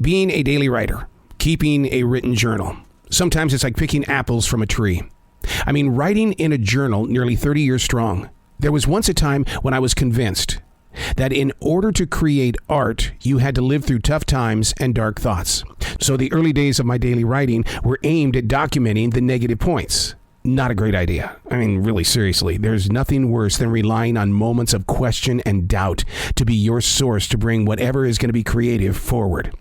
Being a daily writer, keeping a written journal. Sometimes it's like picking apples from a tree. I mean, writing in a journal nearly 30 years strong. There was once a time when I was convinced that in order to create art, you had to live through tough times and dark thoughts. So the early days of my daily writing were aimed at documenting the negative points. Not a great idea. I mean, really, seriously, there's nothing worse than relying on moments of question and doubt to be your source to bring whatever is going to be creative forward.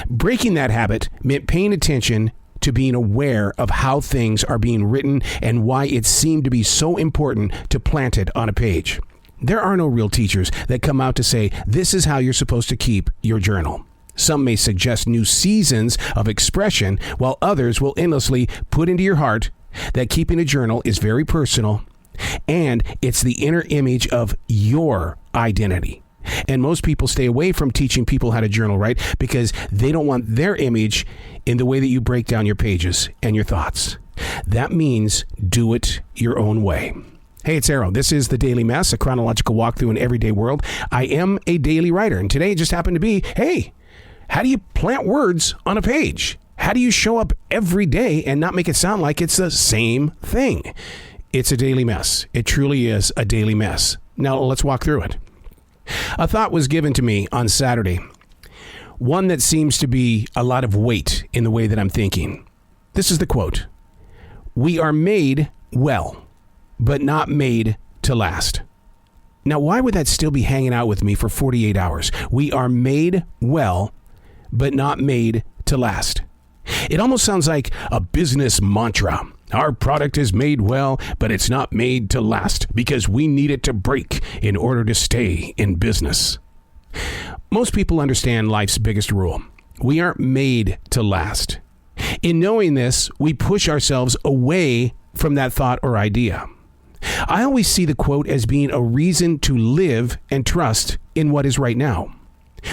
Breaking that habit meant paying attention to being aware of how things are being written and why it seemed to be so important to plant it on a page. There are no real teachers that come out to say, this is how you're supposed to keep your journal. Some may suggest new seasons of expression, while others will endlessly put into your heart that keeping a journal is very personal, and it's the inner image of your identity. And most people stay away from teaching people how to journal, right? Because they don't want their image in the way that you break down your pages and your thoughts. That means do it your own way. Hey, it's Arrow. This is The Daily Mess, a chronological walk through an everyday world. I am a daily writer, and today it just happened to be, hey, how do you plant words on a page? How do you show up every day and not make it sound like it's the same thing? It's a daily mess. It truly is a daily mess. Now, let's walk through it. A thought was given to me on Saturday, one that seems to be a lot of weight in the way that I'm thinking. This is the quote: "We are made well, but not made to last." Now, why would that still be hanging out with me for 48 hours? We are made well, but not made to last. It almost sounds like a business mantra. Our product is made well, but it's not made to last because we need it to break in order to stay in business. Most people understand life's biggest rule. We aren't made to last. In knowing this, we push ourselves away from that thought or idea. I always see the quote as being a reason to live and trust in what is right now.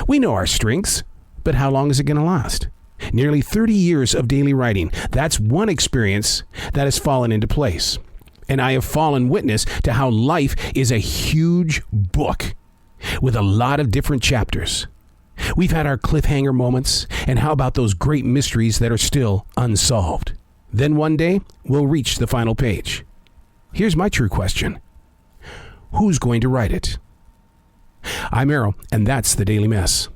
We know our strengths, but how long is it going to last? Nearly 30 years of daily writing. That's one experience that has fallen into place. And I have fallen witness to how life is a huge book with a lot of different chapters. We've had our cliffhanger moments, and how about those great mysteries that are still unsolved? Then one day, we'll reach the final page. Here's my true question. Who's going to write it? I'm Arrow, and that's The Daily Mess.